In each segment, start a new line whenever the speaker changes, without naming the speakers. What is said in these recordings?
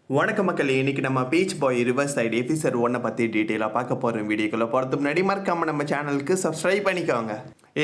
வணக்கம் மக்களே, இன்னைக்கு நம்ம பீச் பாய் ரிவர் சைடு எபிசோட் 1 பற்றி டீட்டெயிலாக பார்க்க போகிறோம். வீடியோக்குள்ளே போகிறதுக்கு முன்னாடி மறக்காம நம்ம சேனலுக்கு சப்ஸ்கிரைப் பண்ணிக்கோங்க.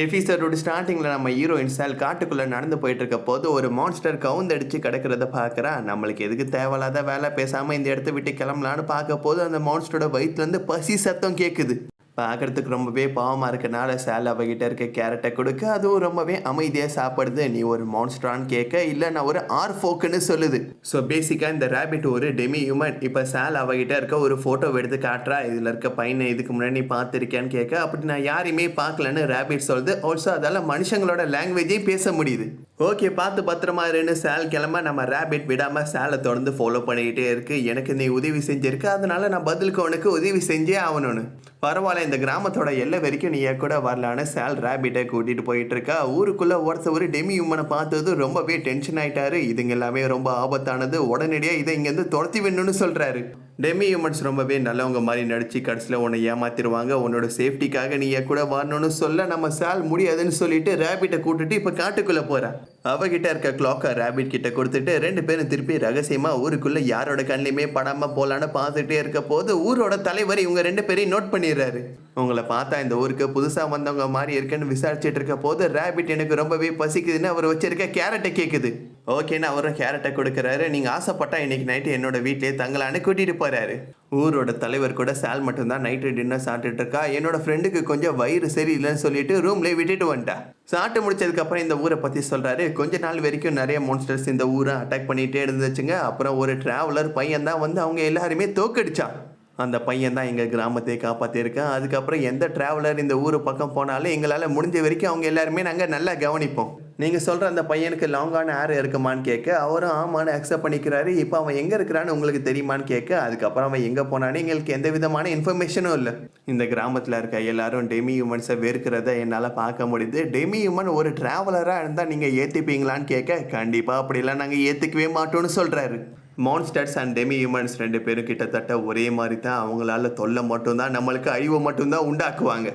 எபிசோடோட ஸ்டார்டிங்கில் நம்ம ஹீரோயின் சால் காட்டுக்குள்ளே நடந்து போயிட்டு இருக்க போது ஒரு மான்ஸ்டர் கவுந்தடிச்சு கிடக்கிறத பார்க்குறா. நம்மளுக்கு எதுக்கு தேவையில்லாத வேலை, பேசாமல் இந்த இடத்த விட்டு கிளம்பலான்னு பார்க்க போது அந்த மான்ஸ்டரோட வயிற்றுலேருந்து பசி சத்தம் கேட்குது. பார்க்குறதுக்கு ரொம்பவே பாவமாக இருக்கனால சால் அவகிட்ட இருக்க கேரட்டை கொடுக்க அதுவும் ரொம்பவே அமைதியாக சாப்பிடுது. நீ ஒரு மான்ஸ்டரான்னு கேட்க, இல்லை நான் ஒரு ஆர்ஃபோக்குன்னு சொல்லுது. ஸோ பேசிக்காக இந்த ரேபிட் ஒரு டெமி ஹியூமன். இப்போ சால் அவகிட்ட இருக்க ஒரு ஃபோட்டோ எடுத்து காட்டுறா. இதில் இருக்க பையனை இதுக்கு முன்னாடி நீ பார்த்துருக்கேன்னு கேட்க, அப்படி நான் யாரையுமே பார்க்கலன்னு ரேபிட் சொல்லுது. ஆல்சோ அதால் மனுஷங்களோட லாங்குவேஜையும் பேச முடியுது. ஓகே, பார்த்து பத்திரமா இருன்னு சால் கிளம்ப நம்ம ரேபிட் விடாமல் சாலை தொடர்ந்து ஃபாலோ பண்ணிக்கிட்டே இருக்கு. எனக்கு நீ உதவி செஞ்சிருக்க, அதனால நான் பதிலுக்கு உனக்கு உதவி செஞ்சே ஆகணும்னு. பரவாயில்ல, இந்த கிராமத்தோட எல்லை வரைக்கும் நீ கூட வரலான்னு சால் ரேபிட்டை கூட்டிகிட்டு போயிட்டு இருக்கா. ஊருக்குள்ளே ஒரு டெமி ஹியூமனை பார்த்தது ரொம்பவே டென்ஷன் ஆகிட்டாரு. இதுங்க எல்லாமே ரொம்ப ஆபத்தானது, உடனடியாக இதை இங்கேருந்து துரத்தி வேணும்னு சொல்கிறாரு. டெமி ஹியூமன்ஸ் ரொம்பவே நல்லவங்க மாதிரி நடிச்சு கடைசியில் உன்னை ஏமாத்திடுவாங்க. உன்னோட சேஃப்டிக்காக நீ கூட வரணும்னு சொல்ல நம்ம சால் முடியாதுன்னு சொல்லிட்டு ரேபிட்டை கூட்டிட்டு இப்போ காட்டுக்குள்ளே போகிறா. அவகிட்ட இருக்க கிளாக்கை ரேபிட் கிட்ட கொடுத்துட்டு ரெண்டு பேரும் திருப்பி ரகசியமாக ஊருக்குள்ளே யாரோட கண்ணிலையுமே படாமல் போகலான்னு பார்த்துட்டே இருக்க போது ஊரோட தலைவர் இவங்க ரெண்டு பேரையும் நோட் பண்ணிடுறாரு. உங்களை பார்த்தா இந்த ஊருக்கு புதுசாக வந்தவங்க மாதிரி இருக்குன்னு விசாரிச்சுட்டு இருக்க போது ரேபிட் எனக்கு ரொம்பவே பசிக்குதுன்னு அவர் வச்சிருக்க கேரட்டை கேட்குது. ஓகேன்னு அவரும் கேரட்டை கொடுக்குறாரு. நீங்கள் ஆசைப்பட்டா இன்னைக்கு நைட்டு என்னோட வீட்டிலே தங்கலான்னு கூட்டிகிட்டு போகிறாரு. ஊரோட தலைவர் கூட சால் மட்டும்தான் நைட்டு டின்னர் சாப்பிட்டுட்டு இருக்கா. என்னோட ஃப்ரெண்டுக்கு கொஞ்சம் வயிறு சரியில்லைன்னு சொல்லிட்டு ரூம்லேயே விட்டுட்டு வந்துட்டா. சாப்பிட்டு முடிச்சதுக்கப்புறம் இந்த ஊரை பற்றி சொல்கிறாரு. கொஞ்ச நாள் வரைக்கும் நிறைய மான்ஸ்டர்ஸ் இந்த ஊரை அட்டாக் பண்ணிகிட்டே இருந்துச்சுங்க. அப்புறம் ஒரு ட்ராவலர் பையன் தான் வந்து அவங்க எல்லாருமே தோக்கடிச்சான். அந்த பையன் தான் எங்கள் கிராமத்தை காப்பாற்றிருக்கேன். அதுக்கப்புறம் எந்த ட்ராவலர் இந்த ஊர் பக்கம் போனாலும் எங்களால் முடிஞ்ச வரைக்கும் அவங்க எல்லாருமே நாங்கள் நல்லா கவனிப்போம். நீங்கள் சொல்கிற அந்த பையனுக்கு லாங்கான ஹேர் இருக்குமான்னு கேட்க, அவரும் ஆமான்னு அக்செப்ட் பண்ணிக்கிறாரு. இப்போ அவன் எங்கே இருக்கிறான்னு உங்களுக்கு தெரியுமான்னு கேட்க, அதுக்கப்புறம் அவன் எங்கே போனான்னு எங்களுக்கு எந்த விதமான இன்ஃபர்மேஷனும் இல்லை. இந்த கிராமத்தில் இருக்க எல்லாரும் டெமி ஹியூமன்ஸை வெறுக்கிறத என்னால் பார்க்க முடியுது. டெமி ஹியூமன் ஒரு ட்ராவலராக இருந்தால் நீங்கள் ஏற்றுப்பீங்களான்னு கேட்க, கண்டிப்பாக அப்படிலாம் நாங்கள் ஏற்றுக்கவே மாட்டோம்னு சொல்கிறாரு. மான்ஸ்டர்ஸ் அண்ட் டெமி ஹியூமன்ஸ் ரெண்டு பேரும் கிட்டத்தட்ட ஒரே மாதிரி தான். அவங்களால தொல்லை மட்டும்தான், நம்மளுக்கு அழிவு மட்டும்தான் உண்டாக்குவாங்க.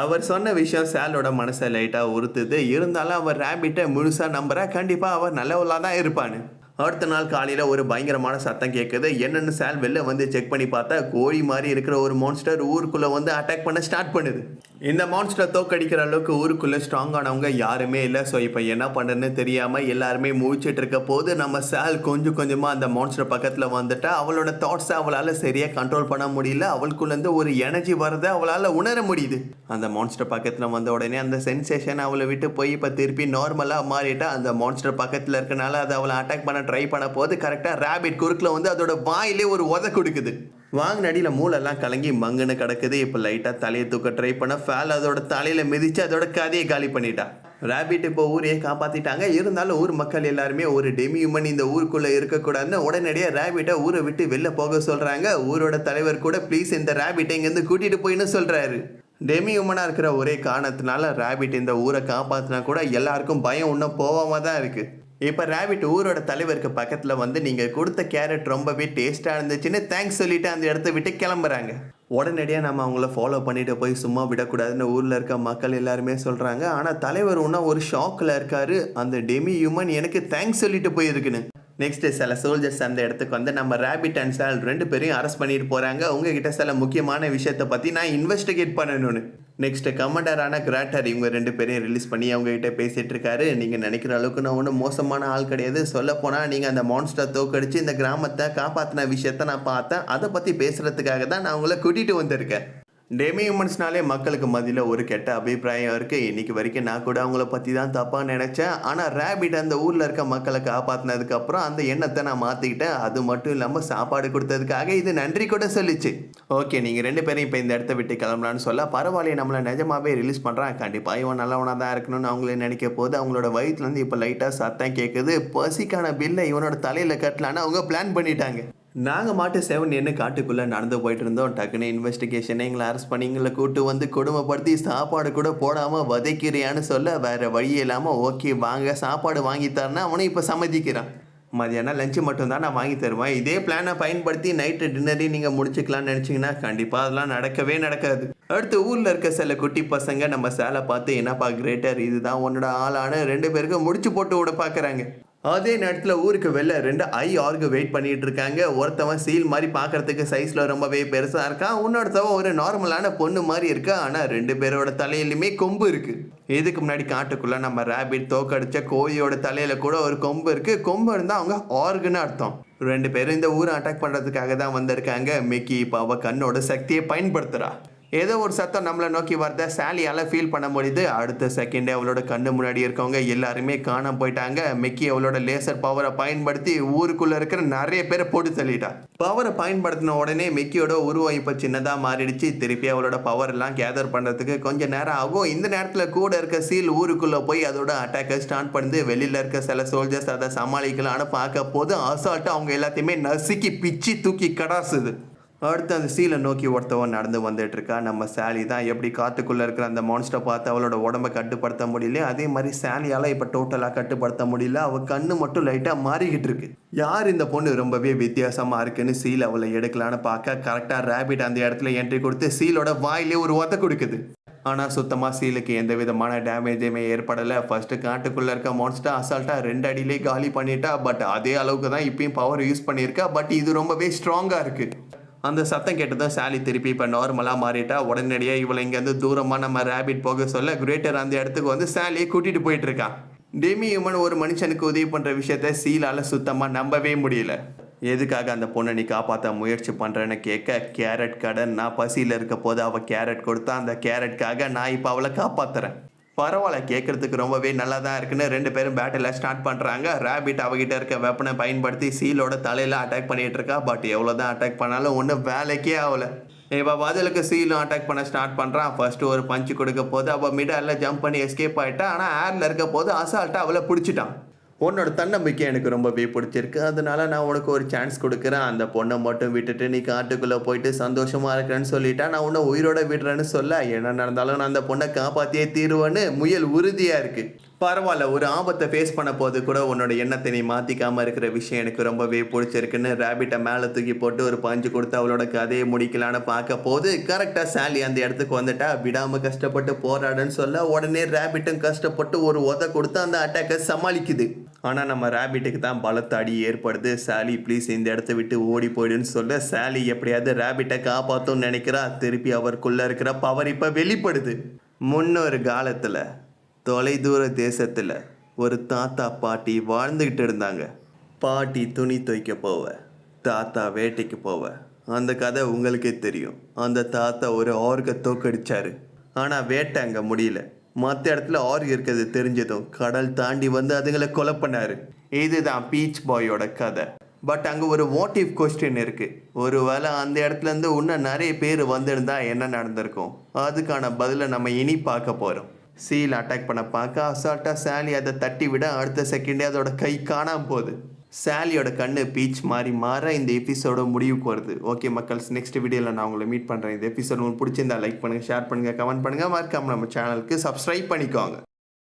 அவர் சொன்ன விஷயம் சாலோட மனசை லைட்டாக உறுத்துது. இருந்தாலும் அவர் ரேபிட்டை முழுசாக நம்புறா. கண்டிப்பாக அவர் நல்லவளாக தான் இருப்பான்னு. அடுத்த நாள் காலையில் ஒரு பயங்கரமான சத்தம் கேட்குது. என்னென்னு சால் வெளில வந்து செக் பண்ணி பார்த்தா கோழி மாதிரி இருக்கிற ஒரு மான்ஸ்டர் ஊருக்குள்ளே வந்து அட்டாக் பண்ண ஸ்டார்ட் பண்ணுது. இந்த மான்ஸ்டர் தோக்கடிக்கிற அளவுக்கு ஊருக்குள்ளே ஸ்ட்ராங்கானவங்க யாருமே இல்லை. ஸோ இப்போ என்ன பண்ணுறதுன்னு தெரியாமல் எல்லாருமே முழிச்சிட்டு இருக்க போது நம்ம சால் கொஞ்சம் கொஞ்சமாக அந்த மான்ஸ்டர் பக்கத்தில் வந்துட்டா. அவளோட தாட்ஸை அவளால் சரியாக கண்ட்ரோல் பண்ண முடியல. அவளுக்குள்ளேருந்து ஒரு எனர்ஜி வரதை அவளால் உணர முடியுது. அந்த மான்ஸ்டர் பக்கத்தில் வந்த உடனே அந்த சென்சேஷன் அவளை விட்டு போய் இப்போ திருப்பி நார்மலாக மாறிட்டா. அந்த மான்ஸ்டர் பக்கத்தில் இருக்கனால அதை அவளை அட்டாக் பண்ண ட்ரை பண்ண போது கரெக்டாக ரேபிட் குறுக்கில் வந்து அதோட வாயிலே ஒரு உத கொடுக்குது. வாங்க நடியில் மூளெல்லாம் கலங்கி மங்குன்னு கிடக்குது. இப்போ லைட்டாக தலையை தூக்க ட்ரை பண்ண ஃபேல் அதோட தலையில் மிதித்து அதோட கதையை காலி பண்ணிட்டா. ரேபிட் இப்போ ஊரையே காப்பாற்றிட்டாங்க. இருந்தாலும் ஊர் மக்கள் எல்லாருமே ஒரு டெமி ஹியூமன் இந்த ஊருக்குள்ளே இருக்கக்கூடாதுன்னு உடனடியாக ரேபிட்டை ஊரை விட்டு வெளில போக சொல்கிறாங்க. ஊரோட தலைவர் கூட ப்ளீஸ் இந்த ரேபிட்டை இங்கேருந்து கூட்டிகிட்டு போயின்னு சொல்கிறாரு. டெமி ஹியூமனாக இருக்கிற ஒரே காரணத்தினால ரேபிட் இந்த ஊரை காப்பாற்றினா கூட எல்லாருக்கும் பயம் இன்னும் போகாமல் தான் இருக்குது. இப்போ ரேபிட் ஊரோட தலைவருக்கு பக்கத்தில் வந்து நீங்கள் கொடுத்த கேரட் ரொம்பவே டேஸ்ட்டாக இருந்துச்சுன்னு தேங்க்ஸ் சொல்லிவிட்டு அந்த இடத்த விட்டு கிளம்புறாங்க. உடனடியாக நம்ம அவங்கள ஃபாலோ பண்ணிட்டு போய் சும்மா விடக்கூடாதுன்னு ஊரில் இருக்க மக்கள் எல்லாருமே சொல்கிறாங்க. ஆனால் தலைவர் இன்னும் ஒரு ஷாக்கில் இருக்காரு. அந்த டெமி ஹியூமன் எனக்கு தேங்க்ஸ் சொல்லிட்டு போயிருக்குன்னு. நெக்ஸ்ட் சில சோல்ஜர்ஸ் அந்த இடத்துக்கு வந்து நம்ம ரேபிட் அண்ட் சால் ரெண்டு பேரையும் அரெஸ்ட் பண்ணிட்டு போகிறாங்க. உங்ககிட்ட சில முக்கியமான விஷயத்தை பற்றி நான் இன்வெஸ்டிகேட் பண்ணணும்னு. நெக்ஸ்ட் கமாண்டரான கிராட்டர் இவங்க ரெண்டு பேரையும் ரிலீஸ் பண்ணி அவங்ககிட்ட பேசிகிட்டு இருக்காரு. நீங்கள் நினைக்கிற அளவுக்கு நான் ஒன்றும் மோசமான ஆள் கிடையாது. சொல்லப்போனால் நீங்கள் அந்த மான்ஸ்டர் தோக்கடிச்சு இந்த கிராமத்தை காப்பாற்றின விஷயத்த நான் பார்த்தேன். அதை பற்றி பேசுகிறதுக்காக தான் நான் உங்களை கூட்டிகிட்டு வந்திருக்கேன். டெமி ஹியூமன்ஸ்னாலே மக்களுக்கு மத்தியில் ஒரு கெட்ட அபிப்பிராயம் இருக்குது. இன்றைக்கி வரைக்கும் நான் கூட அவங்கள பற்றி தான் தப்பாக நினச்சேன். ஆனால் ரேபிட் அந்த ஊரில் இருக்க மக்களை காப்பாற்றினதுக்கப்புறம் அந்த எண்ணத்தை நான் மாற்றிக்கிட்டேன். அது மட்டும் இல்லாமல் சாப்பாடு கொடுத்ததுக்காக இது நன்றி கூட சொல்லிச்சு. ஓகே, நீங்கள் ரெண்டு பேரும் இப்போ இந்த இடத்த விட்டு கிளம்பலான்னு சொல்ல, பரவாயில்லையே நம்மளை நிஜமாகவே ரிலீஸ் பண்ணுறான், கண்டிப்பாக இவன் நல்லவனாக தான் இருக்கணும்னு அவங்களே நினைக்க போது அவங்களோட வயிற்றுலேருந்து இப்போ லைட்டாக சத்தம் கேட்குது. பசிக்கான பில்லை இவனோட தலையில் கட்டலான்னு அவங்க பிளான் பண்ணிட்டாங்க. நாங்கள் மாட்டு 7 என்ன காட்டுக்குள்ளே நடந்து போயிட்டு இருந்தோம். டக்குன்னு இன்வெஸ்டிகேஷனை எங்களை அரெஸ்ட் பண்ணி எங்களை கூட்டு வந்து கொடுமைப்படுத்தி சாப்பாடு கூட போடாமல் வதைக்கிறியான்னு சொல்ல வேறு வழி இல்லாமல் ஓகே வாங்க சாப்பாடு வாங்கி தரேன்னா அவனும் இப்போ சம்மதிக்கிறான். மதியானம் லஞ்சு மட்டும்தான் நான் வாங்கி தருவேன். இதே பிளானை பயன்படுத்தி நைட்டு டின்னரையும் நீங்கள் முடிச்சுக்கலான்னு நினச்சிங்கன்னா கண்டிப்பாக அதெல்லாம் நடக்கவே நடக்காது. அடுத்து ஊரில் இருக்க சில குட்டி பசங்க நம்ம சேலை பார்த்து என்னப்பா கிரேட்டர் இதுதான் உன்னோட ஆளான ரெண்டு பேருக்கு முடிச்சு போட்டு விட பார்க்குறாங்க. அதே நேரத்தில் ஊருக்கு வெளில 2 ஐ ஆர்கு வெயிட் பண்ணிட்டு இருக்காங்க. ஒருத்தவன் சீல் மாதிரி பார்க்கறதுக்கு சைஸில் ரொம்பவே பெருசாக இருக்கான். இன்னொருத்தவன் ஒரு நார்மலான பொண்ணு மாதிரி இருக்கா. ஆனால் 2 பேரோட தலையிலுமே கொம்பு இருக்கு. இதுக்கு முன்னாடி காட்டுக்குள்ள நம்ம ரேபிட் தோக்கடிச்ச கோழியோட தலையில கூட ஒரு கொம்பு இருக்கு. கொம்பு இருந்தால் அவங்க ஆர்குன்னு அர்த்தம். 2 பேரும் இந்த ஊரை அட்டாக் பண்ணுறதுக்காக தான் வந்திருக்காங்க. மிக்கி இப்போ அவ கண்ணோட சக்தியை பயன்படுத்துறா. ஏதோ ஒரு சத்தம் நம்மளை நோக்கி வரத சாலியால் ஃபீல் பண்ண முடியுது. அடுத்த செகண்டே அவளோட கண்ணு முன்னாடி இருக்கவங்க எல்லாருமே காணாம போயிட்டாங்க. மிக்கி அவளோட லேசர் பவரை பயன்படுத்தி ஊருக்குள்ள இருக்கிற நிறைய பேரை போட்டு தள்ளிட்டா. பவரை பயன்படுத்தின உடனே மிக்கியோட உருவம் இப்போ சின்னதாக மாறிடுச்சு. திருப்பி அவளோட பவர் எல்லாம் கேதர் பண்ணுறதுக்கு கொஞ்சம் நேரம் ஆகும். இந்த நேரத்தில் கூட இருக்க சீல் ஊருக்குள்ளே போய் அதோட அட்டாக்கை ஸ்டார்ட் பண்ணுது. வெளியில் இருக்க சில சோல்ஜர்ஸ் அதை சமாளிக்கலான்னு பார்க்க போது அசால்ட்டாக அவங்க எல்லாத்தையுமே நசுக்கி பிச்சு தூக்கி கடாசுது. அடுத்து அந்த சீலை நோக்கி ஒருத்தவன் நடந்து வந்துட்டு இருக்கா. நம்ம சாலி தான். எப்படி காத்துக்குள்ளே இருக்கிற அந்த மான்ஸ்டரை பார்த்து அவளோட உடம்பை கட்டுப்படுத்த முடியல, அதே மாதிரி சாலியால் இப்போ டோட்டலாக கட்டுப்படுத்த முடியல. அவள் கண்ணு மட்டும் லைட்டாக மாறிக்கிட்டு இருக்கு. யார் இந்த பொண்ணு ரொம்பவே வித்தியாசமாக இருக்குன்னு சீல் அவளை எடுக்கலான்னு பார்க்க கரெக்டாக ரேபிட் அந்த இடத்துல என்ட்ரி கொடுத்து சீலோட வாயிலே ஒரு ஒத்த கொடுக்குது. ஆனால் சுத்தமாக சீலுக்கு எந்த விதமான டேமேஜுமே ஏற்படலை. ஃபர்ஸ்ட்டு காட்டுக்குள்ளே இருக்க மான்ஸ்டர் அசால்ட்டாக 2 அடியிலே காலி பண்ணிட்டா. பட் அதே அளவுக்கு தான் இப்பயும் பவர் யூஸ் பண்ணியிருக்கா. பட் இது ரொம்பவே ஸ்ட்ராங்காக இருக்குது. அந்த சத்தம் கேட்டதும் சாலி திருப்பி இப்போ நார்மலாக மாறிட்டா. உடனடியாக இவளை இங்கேருந்து தூரமாக நம்ம ரேபிட் போக சொல்ல கிரேட்டர் அந்த இடத்துக்கு வந்து சாலியை கூட்டிகிட்டு போயிட்டுருக்கான். டெமி ஹியூமன் ஒரு மனுஷனுக்கு உதவி பண்ணுற விஷயத்த சீலால் சுத்தமாக நம்பவே முடியல. எதுக்காக அந்த பொண்ணை நீ காப்பாற்ற முயற்சி பண்ணுறேன்னு கேட்க, கேரட் கடன், நான் பசியில் இருக்க போது அவள் கேரட் கொடுத்தா, அந்த கேரட்காக நான் இப்போ அவளை காப்பாற்றுறேன். பரவாயில்ல, கேட்குறதுக்கு ரொம்பவே நல்லா தான் இருக்குன்னு 2 பேரும் பேட்டில் ஸ்டார்ட் பண்ணுறாங்க. ரேபிட் அவகிட்ட இருக்க வெப்பனை பயன்படுத்தி சீலோட தலையில் அட்டாக் பண்ணிகிட்டு இருக்கா. பட் எவ்வளோ தான் அட்டாக் பண்ணாலும் ஒன்றும் வேலைக்கே ஆகலை. இப்போ பதிலுக்கு சீலும் அட்டாக் பண்ண ஸ்டார்ட் பண்ணுறான். ஃபர்ஸ்ட்டு ஒரு பஞ்சு கொடுக்க போது அவள் மிடாலில் ஜம்ப் பண்ணி எஸ்கேப் ஆகிட்டா. ஆனால் ஏரில் இருக்க போது அசால்ட்டாக அவளை பிடிச்சிட்டான். உன்னோட தன்னம்பிக்கை எனக்கு ரொம்பவே பிடிச்சிருக்கு, அதனால நான் உனக்கு ஒரு சான்ஸ் கொடுக்குறேன். அந்த பொண்ணை மட்டும் விட்டுட்டு நீ காட்டுக்குள்ளே போயிட்டு சந்தோஷமாக இருக்கிறேன்னு சொல்லிட்டா நான் உன்னை உயிரோட விடுறேன்னு சொல்ல, என்ன நடந்தாலும் நான் அந்த பொண்ணை காப்பாற்றியே தீருவேன்னு முயல் உறுதியாக இருக்குது. பரவாயில்ல, ஒரு ஆபத்தை ஃபேஸ் பண்ண போது கூட உன்னோட எண்ணத்தை நீ மாற்றிக்காமல் இருக்கிற விஷயம் எனக்கு ரொம்பவே பிடிச்சிருக்குன்னு ரேபிட்டை மேலே தூக்கி போட்டு ஒரு பஞ்சு கொடுத்து அவளோட கதையை முடிக்கலான்னு பார்க்க போது கரெக்டாக சாலி அந்த இடத்துக்கு வந்துட்டா. விடாமல் கஷ்டப்பட்டு போராடுன்னு சொல்ல உடனே ரேபிட்டும் கஷ்டப்பட்டு ஒரு உதை கொடுத்து அந்த அட்டாக்கை சமாளிக்குது. ஆனால் நம்ம ரேபிட்டுக்கு தான் பலத்த அடி ஏற்படுது. சாலி ப்ளீஸ் இந்த இடத்த விட்டு ஓடி போயிடுன்னு சொல்ல சாலி எப்படியாவது ரேபிட்டை காப்பாற்றும்னு நினைக்கிறா. திருப்பி அவருக்குள்ளே இருக்கிற பவர் இப்போ வெளிப்படுது. முன்னொரு காலத்தில் தொலைதூர தேசத்தில் ஒரு தாத்தா பாட்டி வாழ்ந்துக்கிட்டு இருந்தாங்க. பாட்டி துணி துவைக்க போவ, தாத்தா வேட்டைக்கு போவ. அந்த கதை உங்களுக்கே தெரியும். அந்த தாத்தா ஒரு ஆர்கை தோக்கடிச்சாரு. ஆனால் வேட்டை அங்கே முடியல. மற்ற இடத்துல ஆர்க் இருக்கிறது தெரிஞ்சதும் கடல் தாண்டி வந்து அதுங்களை கொலை பண்ணாரு. இதுதான் பீச் பாயோட கதை. பட் அங்கே ஒரு வாட் இஃப் கொஸ்டின் இருக்குது. ஒருவேளை அந்த இடத்துலேருந்து இன்னும் நிறைய பேர் வந்திருந்தா என்ன நடந்திருக்கும்? அதுக்கான பதிலை நம்ம இனி பார்க்க போகிறோம். சீல் அட்டாக் பண்ண பார்க்க அசால்ட்டாக சாலி அதை தட்டி விட அடுத்த செகண்டே அதோட கை காணாமல் போகுது. சாலியோட கண்ணு பீச் மாதிரி மாற இந்த எபிசோட முடிவுக்கு வருது. ஓகே மக்கள்ஸ், நெக்ஸ்ட் வீடியோவில் நான் உங்களை மீட் பண்ணுறேன். இந்த எபிசோட் உங்களுக்கு பிடிச்சிருந்தா லைக் பண்ணுங்கள், ஷேர் பண்ணுங்கள், கமெண்ட் பண்ணுங்கள். மறக்காம நம்ம சேனலுக்கு சப்ஸ்கிரைப் பண்ணிக்கோங்க.